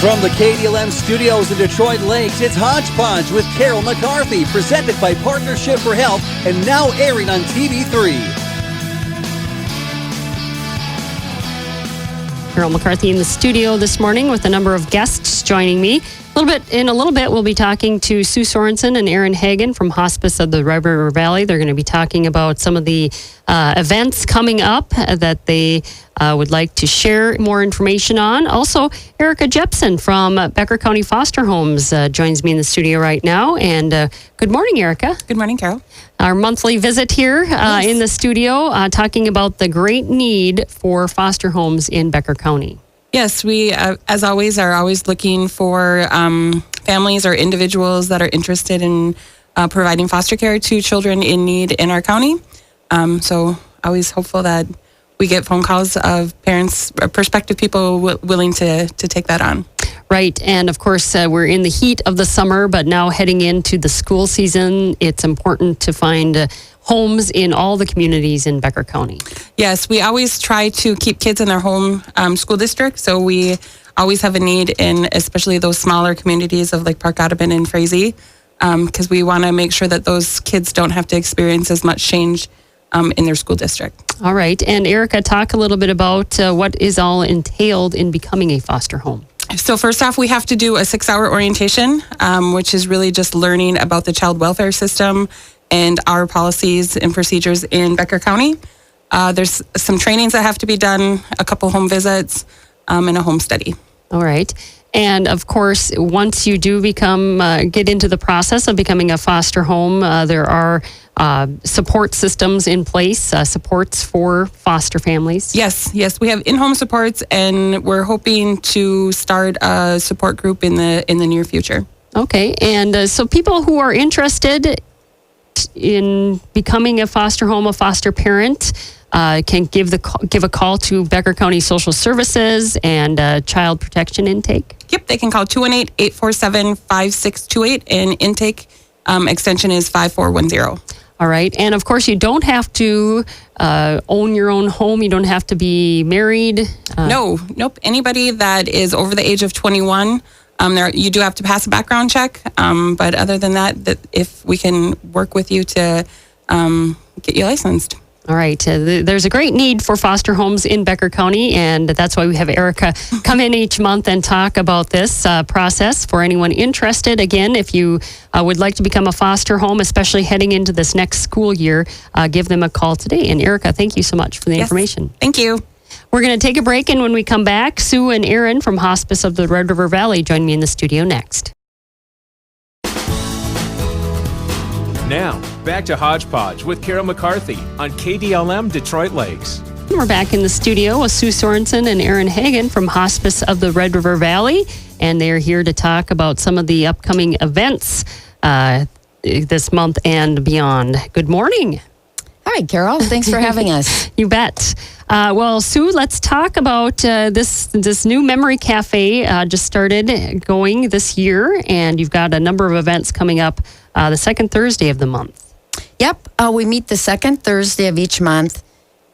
From the KDLM studios in Detroit Lakes, it's Hodge Podge with Carol McCarthy, presented by Partnership for Health, and now airing on TV3. Carol McCarthy in the studio this morning with a number of guests joining me. In a little bit, we'll be talking to Sue Sorensen and Aaron Hagen from Hospice of the Red River Valley. They're going to be talking about some of the events coming up that they would like to share more information on. Also, Erica Jepson from Becker County Foster Homes joins me in the studio right now. And good morning, Erica. Good morning, Carol. Our monthly visit here in the studio, talking about the great need for foster homes in Becker County. Yes, we, as always, are always looking for families or individuals that are interested in providing foster care to children in need in our county. So always hopeful that we get phone calls of parents, prospective people willing to take that on. Right. And of course, we're in the heat of the summer, but now heading into the school season, it's important to find homes in all the communities in Becker County. Yes, we always try to keep kids in their home school district. So we always have a need in especially those smaller communities of like Park Audubon and Frazee, because we want to make sure that those kids don't have to experience as much change in their school district. All right. And Erica, talk a little bit about what is all entailed in becoming a foster home. So first off, we have to do a 6-hour orientation, which is really just learning about the child welfare system and our policies and procedures in Becker County. There's some trainings that have to be done, a couple home visits, and a home study. All right. And of course, once you do get into the process of becoming a foster home, there are support systems in place, supports for foster families. Yes. We have in-home supports, and we're hoping to start a support group in the near future. Okay. And so people who are interested in becoming a foster home, a foster parent, can give a call to Becker County Social Services and Child Protection Intake. Yep, they can call 218-847-5628, and intake extension is 5410. All right. And of course, you don't have to own your own home. You don't have to be married. Nope. Anybody that is over the age of 21, you do have to pass a background check. But other than that, if we can work with you to get you licensed. All right. There's a great need for foster homes in Becker County, and that's why we have Erica come in each month and talk about this process for anyone interested. Again, if you would like to become a foster home, especially heading into this next school year, give them a call today. And Erica, thank you so much for the information. Thank you. We're going to take a break, and when we come back, Sue and Aaron from Hospice of the Red River Valley join me in the studio next. Now, back to Hodge Podge with Carol McCarthy on KDLM Detroit Lakes. We're back in the studio with Sue Sorensen and Aaron Hagen from Hospice of the Red River Valley, and they're here to talk about some of the upcoming events this month and beyond. Good morning. Hi, Carol. Thanks for having us. You bet. Well, Sue, let's talk about this new memory cafe just started going this year, and you've got a number of events coming up the second Thursday of the month. Yep. We meet the second Thursday of each month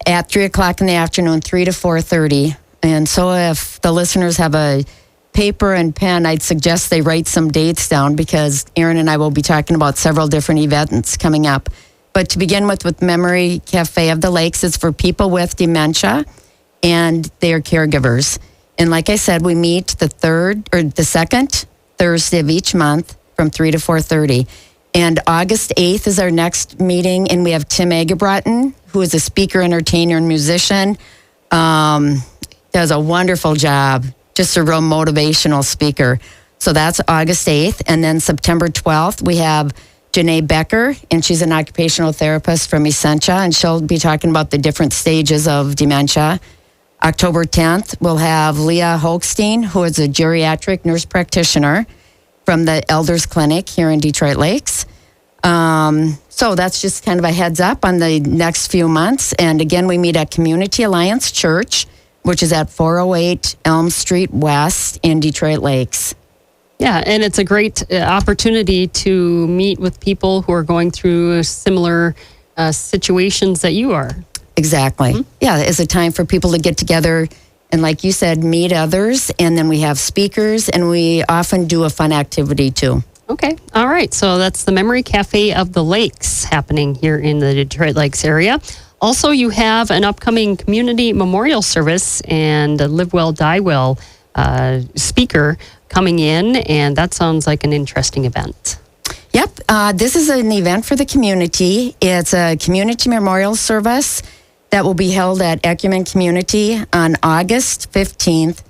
at 3 o'clock in the afternoon, 3 to 4:30. And so if the listeners have a paper and pen, I'd suggest they write some dates down, because Aaron and I will be talking about several different events coming up. But to begin with Memory Cafe of the Lakes, is for people with dementia and their caregivers. And like I said, we meet the second Thursday of each month from 3 to 4:30. And August 8th is our next meeting, and we have Tim Agerbrotten, who is a speaker, entertainer, and musician. Does a wonderful job, just a real motivational speaker. So that's August 8th. And then September 12th, we have Janae Becker, and she's an occupational therapist from Essentia, and she'll be talking about the different stages of dementia. October 10th, we'll have Leah Holstein, who is a geriatric nurse practitioner from the Elders Clinic here in Detroit Lakes. So that's just kind of a heads up on the next few months. And again, we meet at Community Alliance Church, which is at 408 Elm Street West in Detroit Lakes. Yeah, and it's a great opportunity to meet with people who are going through similar situations that you are. Exactly. Mm-hmm. Yeah, it's a time for people to get together, And like you said, meet others. And then we have speakers, and we often do a fun activity too. Okay. All right. So that's the Memory Cafe of the Lakes happening here in the Detroit Lakes area. Also, you have an upcoming community memorial service and a Live Well, Die Well speaker coming in. And that sounds like an interesting event. Yep. This is an event for the community. It's a community memorial service that will be held at Ecumen Community on August 15th,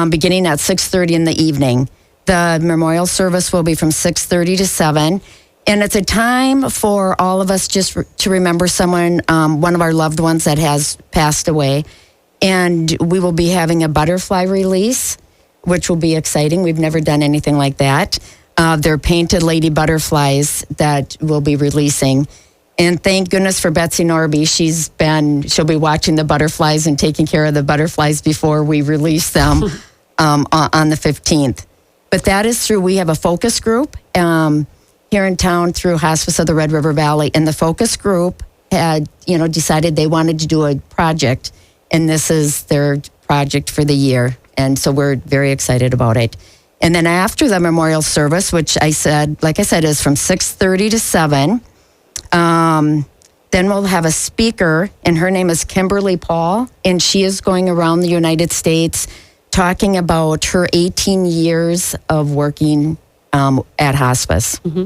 beginning at 6:30 in the evening. The memorial service will be from 6:30 to 7. And it's a time for all of us just to remember someone, one of our loved ones that has passed away. And we will be having a butterfly release, which will be exciting. We've never done anything like that. They're painted lady butterflies that we'll be releasing. And thank goodness for Betsy Norby. She'll be watching the butterflies and taking care of the butterflies before we release them on the 15th. But that is through, we have a focus group here in town through Hospice of the Red River Valley. And the focus group had, decided they wanted to do a project. And this is their project for the year. And so we're very excited about it. And then after the memorial service, which like I said, is from 6:30 to 7, then we'll have a speaker, and her name is Kimberly Paul, and she is going around the United States talking about her 18 years of working at hospice. Mm-hmm.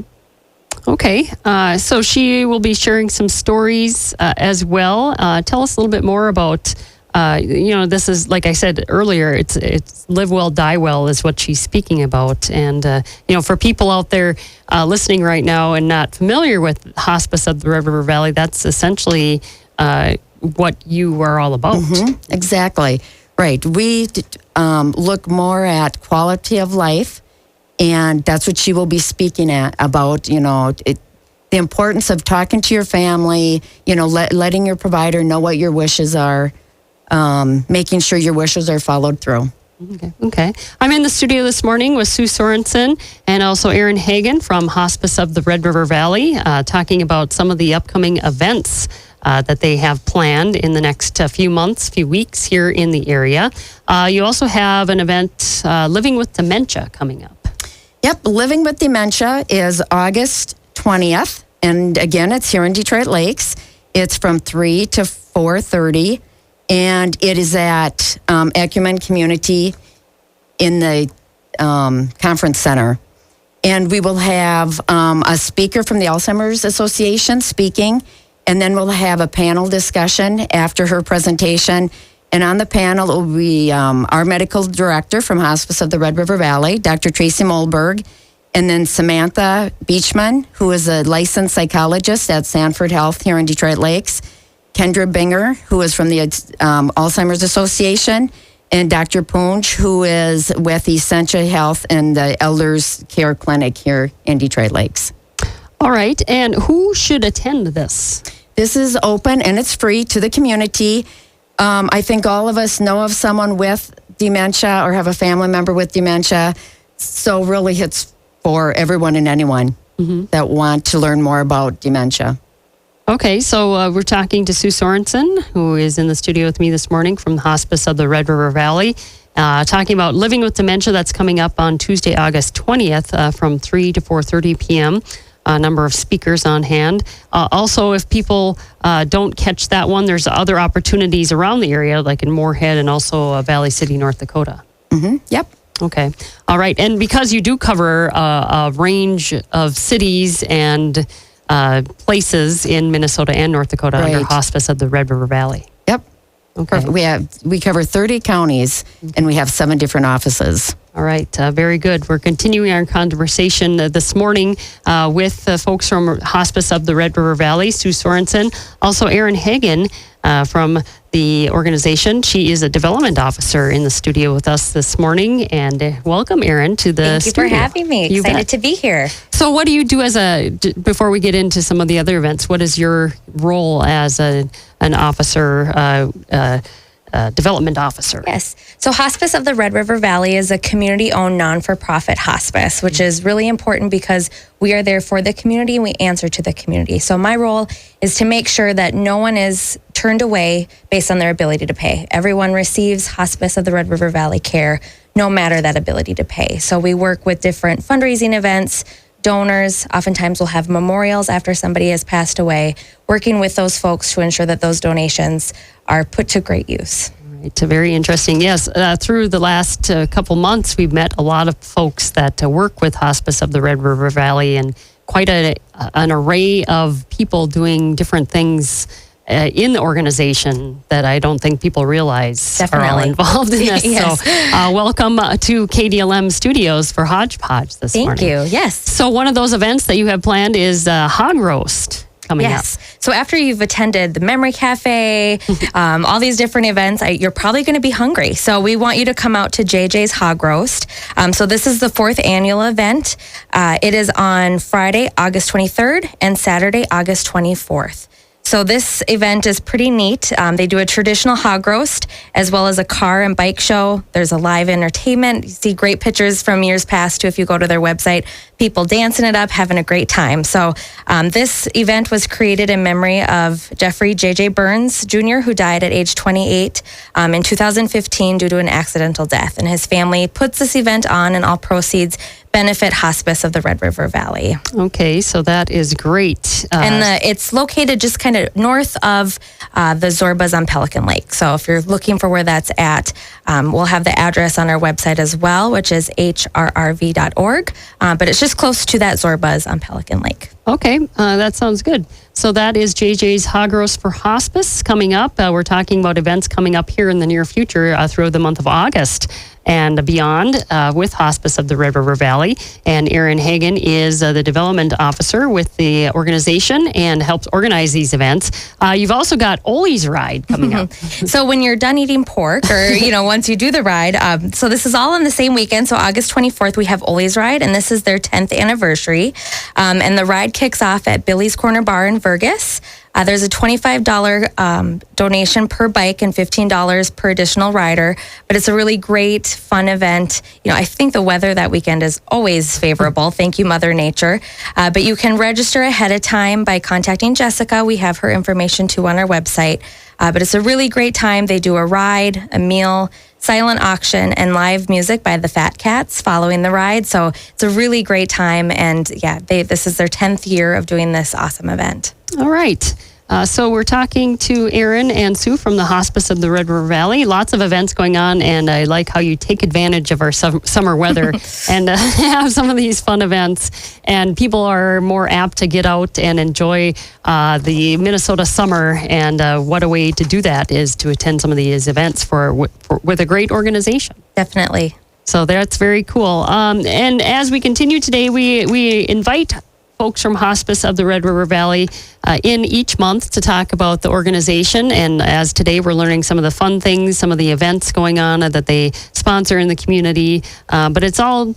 Okay, so she will be sharing some stories as well. Tell us a little bit more about, this is, like I said earlier, it's Live Well, Die Well is what she's speaking about. And, for people out there listening right now and not familiar with Hospice of the Red River Valley, that's essentially what you are all about. Mm-hmm. Exactly. Right. We look more at quality of life, and that's what she will be speaking about, the importance of talking to your family, letting your provider know what your wishes are, making sure your wishes are followed through. Okay. I'm in the studio this morning with Sue Sorensen and also Erin Hagen from Hospice of the Red River Valley, talking about some of the upcoming events that they have planned in the next few weeks here in the area. You also have an event, Living with Dementia, coming up. Yep, Living with Dementia is August 20th. And again, it's here in Detroit Lakes. It's from 3 to 4:30. And it is at Ecumen Community in the conference center. And we will have a speaker from the Alzheimer's Association speaking. And then we'll have a panel discussion after her presentation. And on the panel will be our medical director from Hospice of the Red River Valley, Dr. Tracy Moldberg, and then Samantha Beachman, who is a licensed psychologist at Sanford Health here in Detroit Lakes, Kendra Binger, who is from the Alzheimer's Association, and Dr. Poonch, who is with Essentia Health and the Elders Care Clinic here in Detroit Lakes. All right. And who should attend this? This is open and it's free to the community. I think all of us know of someone with dementia or have a family member with dementia. So really it's for everyone and anyone that want to learn more about dementia. Okay, so we're talking to Sue Sorensen, who is in the studio with me this morning from the Hospice of the Red River Valley, talking about Living with Dementia. That's coming up on Tuesday, August 20th from 3 to 4:30 p.m. A number of speakers on hand. Also, if people don't catch that one, there's other opportunities around the area, like in Moorhead and also Valley City, North Dakota. Mm-hmm. Yep. Okay. All right. And because you do cover a range of cities and places in Minnesota and North Dakota under Hospice of the Red River Valley. Yep. Okay. We cover 30 counties and we have 7 different offices. All right. Very good. We're continuing our conversation this morning with folks from Hospice of the Red River Valley, Sue Sorensen, also Erin Hagen from the organization. She is a development officer in the studio with us this morning. And welcome, Erin, to the studio. Thank you for having me. Excited to be here. So what do you do before we get into some of the other events, what is your role as an officer development officer. Yes. So Hospice of the Red River Valley is a community-owned, non-for-profit hospice, which is really important because we are there for the community and we answer to the community. So my role is to make sure that no one is turned away based on their ability to pay. Everyone receives Hospice of the Red River Valley care, no matter that ability to pay. So we work with different fundraising events, donors. Oftentimes we'll have memorials after somebody has passed away, working with those folks to ensure that those donations are put to great use. Right, very interesting. Yes, through the last couple months, we've met a lot of folks that work with Hospice of the Red River Valley, and quite an array of people doing different things in the organization that I don't think people realize are all involved in this. Yes. So welcome to KDLM Studios for Hodge Podge this morning. Thank you. Yes. So one of those events that you have planned is Hog Roast coming up. So after you've attended the Memory Cafe, all these different events, you're probably going to be hungry. So we want you to come out to JJ's Hog Roast. So this is the 4th annual event. It is on Friday, August 23rd and Saturday, August 24th. So this event is pretty neat. They do a traditional hog roast as well as a car and bike show. There's a live entertainment. You see great pictures from years past too if you go to their website. People dancing it up, having a great time. So this event was created in memory of Jeffrey J.J. Burns Jr., who died at age 28 in 2015 due to an accidental death. And his family puts this event on, and all proceeds benefit Hospice of the Red River Valley. Okay, so that is great. And it's located just kind of north of the Zorbas on Pelican Lake. So if you're looking for where that's at, we'll have the address on our website as well, which is hrrv.org. But it's just close to that Zorbas on Pelican Lake. Okay, that sounds good. So that is JJ's Hog Roast for Hospice coming up. We're talking about events coming up here in the near future throughout the month of August and beyond with Hospice of the Red River Valley. And Erin Hagen is the development officer with the organization and helps organize these events. You've also got Ollie's Ride coming up. So when you're done eating pork or, once you do the ride, so this is all on the same weekend. So August 24th, we have Ollie's Ride, and this is their 10th anniversary. And the ride kicks off at Billy's Corner Bar in Vergas. There's a $25 donation per bike and $15 per additional rider, but it's a really great, fun event. I think the weather that weekend is always favorable. Thank you, Mother Nature. But you can register ahead of time by contacting Jessica. We have her information too on our website. But it's a really great time. They do a ride, a meal, silent auction, and live music by the Fat Cats following the ride. So it's a really great time. And this is their 10th year of doing this awesome event. All right. So we're talking to Erin and Sue from the Hospice of the Red River Valley. Lots of events going on, and I like how you take advantage of our summer weather and have some of these fun events. And people are more apt to get out and enjoy the Minnesota summer. And what a way to do that is to attend some of these events with a great organization. Definitely. So that's very cool. And as we continue today, we invite folks from Hospice of the Red River Valley in each month to talk about the organization. And as today, we're learning some of the fun things, some of the events going on that they sponsor in the community. But it's all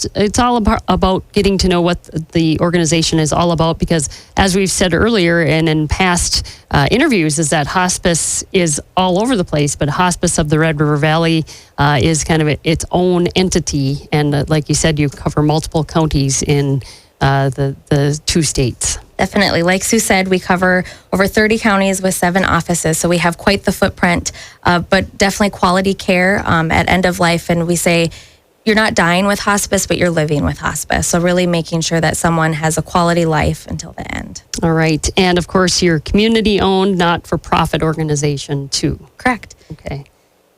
about getting to know what the organization is all about, because as we've said earlier and in past interviews, is that hospice is all over the place, but Hospice of the Red River Valley is kind of its own entity. And like you said, you cover multiple counties in the 2 states. Definitely. Like Sue said, we cover over 30 counties with 7 offices. So we have quite the footprint, but definitely quality care at end of life. And we say, you're not dying with hospice, but you're living with hospice. So really making sure that someone has a quality life until the end. All right. And of course, you're community-owned, not-for-profit organization too. Correct. Okay.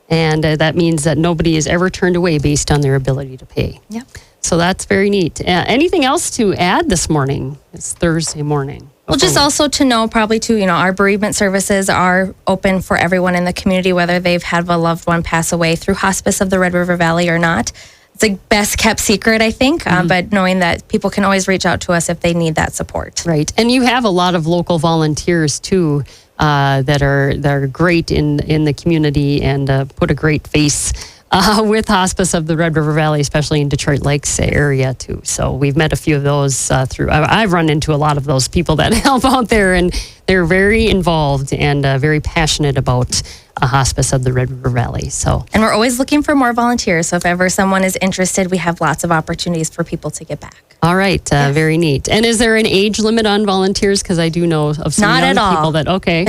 And that means that nobody is ever turned away based on their ability to pay. Yep. So that's very neat. Anything else to add this morning? It's Thursday morning. Well, just also to know probably too, our bereavement services are open for everyone in the community, whether they've had a loved one pass away through Hospice of the Red River Valley or not. It's a best kept secret, I think, but knowing that people can always reach out to us if they need that support. Right. And you have a lot of local volunteers too that are great in the community and put a great face with Hospice of the Red River Valley, especially in Detroit Lakes area too. So we've met a few of those through. I've run into a lot of those people that help out there, and they're very involved and very passionate about a hospice of the Red River Valley. So, And we're always looking for more volunteers. So if ever someone is interested, we have lots of opportunities for people to get back. all right, very neat. And is there an age limit on volunteers? Because I do know of some Not young at all. people that, okay.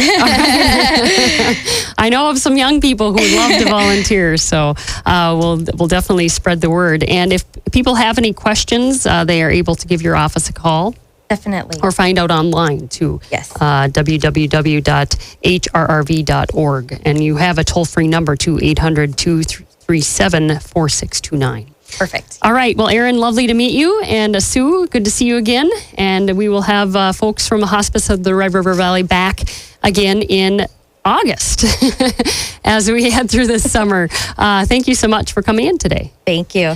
I know of some young people who love to volunteer. So we'll definitely spread the word. And if people have any questions, they are able to give your office a call. Definitely. Or find out online too. Yes. www.hrrv.org. And you have a toll-free number to 800-237-4629. Perfect. All right. Well, Erin, lovely to meet you. And Sue, good to see you again. And we will have folks from the Hospice of the Red River Valley back again in August as we head through this summer. Thank you so much for coming in today. Thank you.